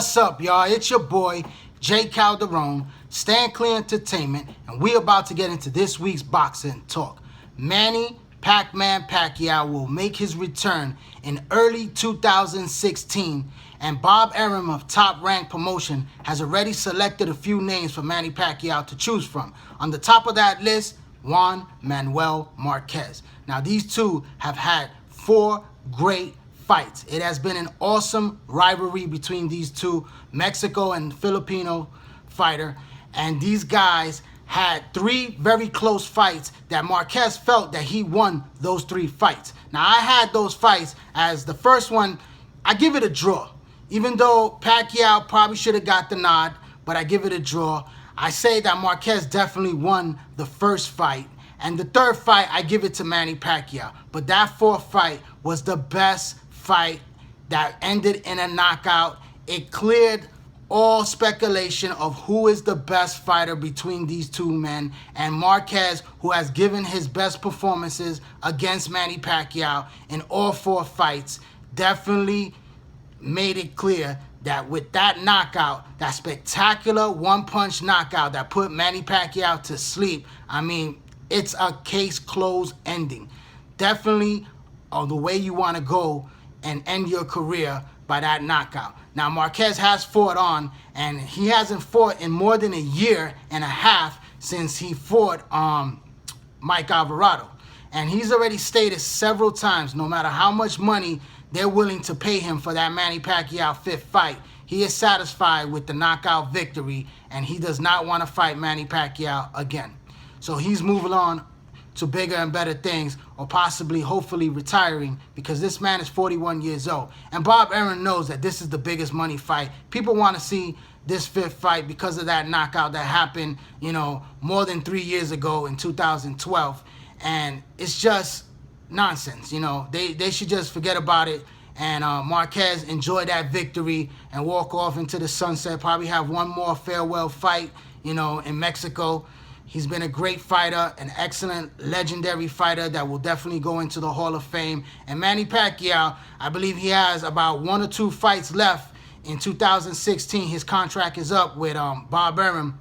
What's up, y'all? It's your boy, Calderon, Stand Clear Entertainment, and we're about to get into this week's boxing talk. Manny Pacquiao will make his return in early 2016, and Bob Arum of Top Rank Promotion has already selected a few names for Manny Pacquiao to choose from. On the top of that list, Juan, Manuel, Marquez. Now, these two have had 4 great fights. It has been an awesome rivalry between these two Mexico and Filipino fighter, and these guys had 3 very close fights that Marquez felt that he won those 3 fights. Now, I had those fights as the first one, I give it a draw. Even though Pacquiao probably should have got the nod, but I give it a draw. I say that Marquez definitely won the first fight. And the third fight, I give it to Manny Pacquiao. But that 4th fight was the best fight that ended in a knockout. It cleared all speculation of who is the best fighter between these two men. And Marquez, who has given his best performances against Manny Pacquiao in all 4 fights, definitely made it clear that with that knockout, that spectacular one-punch knockout that put Manny Pacquiao to sleep, I mean, it's a case closed ending. Definitely the way you want to go and end your career by that knockout. Now, Marquez has fought on, and he hasn't fought in more than a year and a half since he fought Mike Alvarado. And he's already stated several times, no matter how much money they're willing to pay him for that Manny Pacquiao 5th fight, he is satisfied with the knockout victory, and he does not want to fight Manny Pacquiao again. So he's moving on to bigger and better things, or possibly, hopefully, retiring, because this man is 41 years old. And Bob Arum knows that this is the biggest money fight. People want to see this 5th fight because of that knockout that happened, more than 3 years ago in 2012. And it's just nonsense. They should just forget about it. And Marquez enjoy that victory and walk off into the sunset. Probably have one more farewell fight, in Mexico. He's been a great fighter, an excellent, legendary fighter that will definitely go into the Hall of Fame. And Manny Pacquiao, I believe he has about 1 or 2 fights left in 2016. His contract is up with Bob Arum,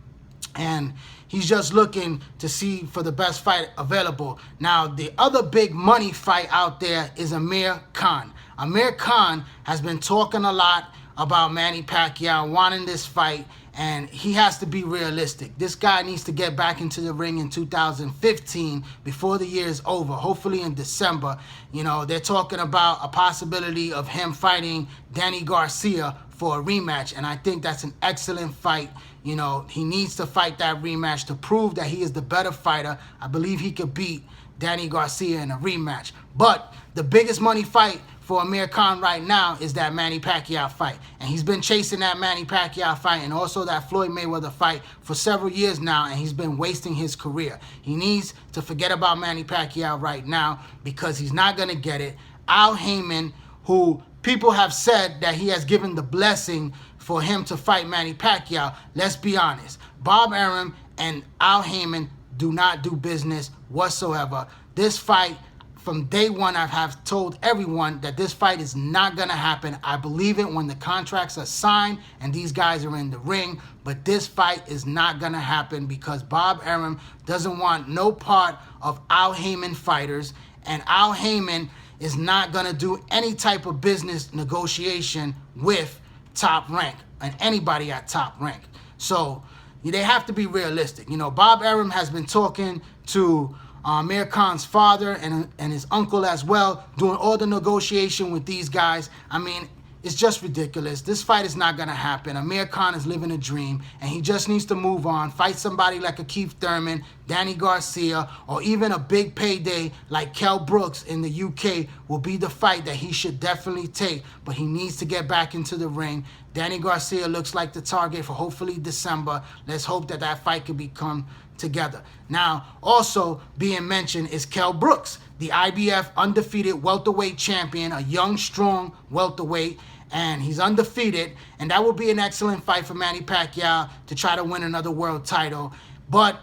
and he's just looking to see for the best fight available. Now, the other big money fight out there is Amir Khan. Amir Khan has been talking a lot about Manny Pacquiao wanting this fight, and he has to be realistic. This guy needs to get back into the ring in 2015 before the year is over, hopefully in December. They're talking about a possibility of him fighting Danny Garcia for a rematch, and I think that's an excellent fight. He needs to fight that rematch to prove that he is the better fighter. I believe he could beat Danny Garcia in a rematch. But the biggest money fight for Amir Khan right now is that Manny Pacquiao fight. And he's been chasing that Manny Pacquiao fight and also that Floyd Mayweather fight for several years now, and he's been wasting his career. He needs to forget about Manny Pacquiao right now because he's not going to get it. Al Heyman, who people have said that he has given the blessing for him to fight Manny Pacquiao, let's be honest. Bob Arum and Al Heyman do not do business whatsoever. This fight, from day one, I have told everyone that this fight is not going to happen. I believe it when the contracts are signed and these guys are in the ring. But this fight is not going to happen because Bob Arum doesn't want no part of Al Heyman fighters. And Al Heyman is not going to do any type of business negotiation with Top Rank and anybody at Top Rank. So they have to be realistic. Bob Arum has been talking to Amir Khan's father and his uncle as well, doing all the negotiation with these guys. I mean, it's just ridiculous. This fight is not going to happen. Amir Khan is living a dream, and he just needs to move on, fight somebody like a Keith Thurman, Danny Garcia, or even a big payday like Kell Brooks in the UK will be the fight that he should definitely take, but he needs to get back into the ring. Danny Garcia looks like the target for hopefully December. Let's hope that that fight can become together. Now, also being mentioned is Kell Brooks, the IBF undefeated welterweight champion, a young, strong welterweight, and he's undefeated, and that would be an excellent fight for Manny Pacquiao to try to win another world title. But,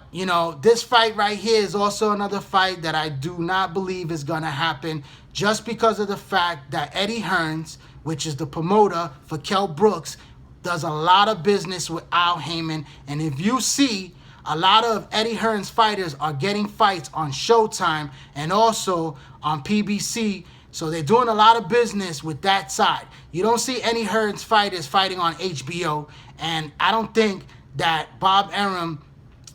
this fight right here is also another fight that I do not believe is going to happen just because of the fact that Eddie Hearns, which is the promoter for Kell Brooks, does a lot of business with Al Heyman. And if you see, a lot of Eddie Hearn's fighters are getting fights on Showtime and also on PBC. So they're doing a lot of business with that side. You don't see Eddie Hearn's fighters fighting on HBO. And I don't think that Bob Arum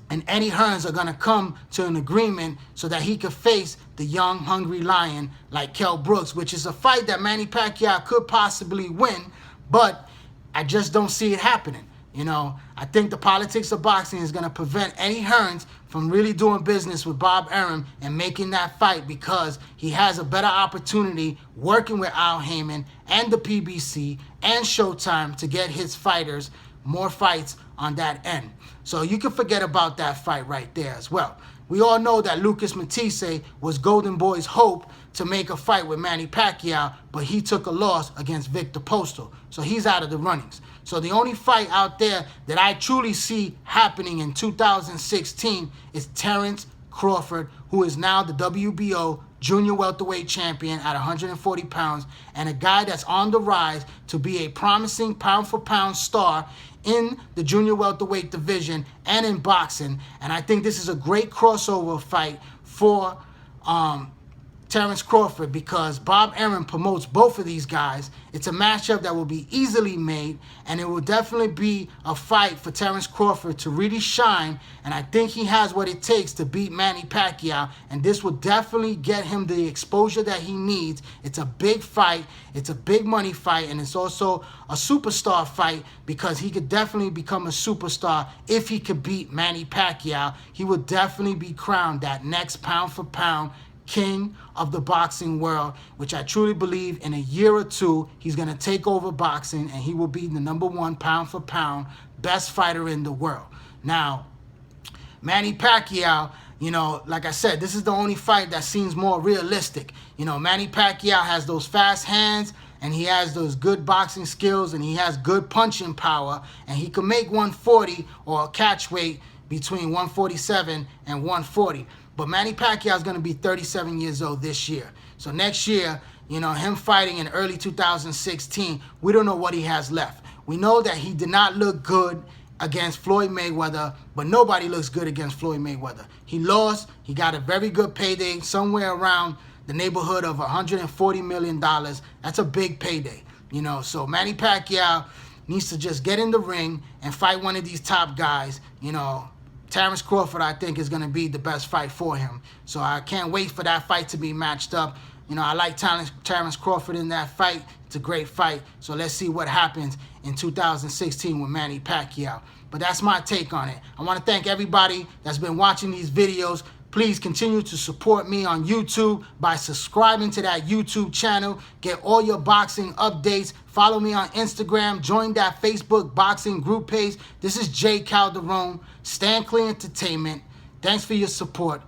and Eddie Hearns are going to come to an agreement so that he could face the young, hungry lion like Kell Brooks, which is a fight that Manny Pacquiao could possibly win, but I just don't see it happening. You know, I think the politics of boxing is going to prevent Eddie Hearns from really doing business with Bob Arum and making that fight, because he has a better opportunity working with Al Heyman and the PBC and Showtime to get his fighters more fights on that end. So you can forget about that fight right there as well. We all know that Lucas Matisse was Golden Boy's hope to make a fight with Manny Pacquiao, but he took a loss against Victor Postal. So he's out of the runnings. So the only fight out there that I truly see happening in 2016 is Terrence Crawford, who is now the WBO junior welterweight champion at 140 pounds, and a guy that's on the rise to be a promising pound-for-pound star in the junior welterweight division and in boxing. And I think this is a great crossover fight for Terrence Crawford, because Bob Arum promotes both of these guys. It's a matchup that will be easily made, and it will definitely be a fight for Terrence Crawford to really shine, and I think he has what it takes to beat Manny Pacquiao, and this will definitely get him the exposure that he needs. It's a big fight, it's a big money fight, and it's also a superstar fight, because he could definitely become a superstar if he could beat Manny Pacquiao. He would definitely be crowned that next pound-for-pound king of the boxing world, which I truly believe in a year or two, he's going to take over boxing and he will be the #1 pound-for-pound best fighter in the world. Now, Manny Pacquiao, you know, like I said, this is the only fight that seems more realistic. You know, Manny Pacquiao has those fast hands, and he has those good boxing skills, and he has good punching power, and he can make 140 or a catch weight between 147 and 140. But Manny Pacquiao is going to be 37 years old this year. So next year, you know, him fighting in early 2016, we don't know what he has left. We know that he did not look good against Floyd Mayweather, but nobody looks good against Floyd Mayweather. He lost. He got a very good payday, somewhere around the neighborhood of $140 million. That's a big payday, you know. So Manny Pacquiao needs to just get in the ring and fight one of these top guys, you know. Terrence Crawford, I think, is going to be the best fight for him. So I can't wait for that fight to be matched up. You know, I like Terrence Crawford in that fight. It's a great fight. So let's see what happens in 2016 with Manny Pacquiao. But that's my take on it. I want to thank everybody that's been watching these videos. Please continue to support me on YouTube by subscribing to that YouTube channel. Get all your boxing updates. Follow me on Instagram. Join that Facebook boxing group page. This is Calderon, Stand Clear Entertainment. Thanks for your support.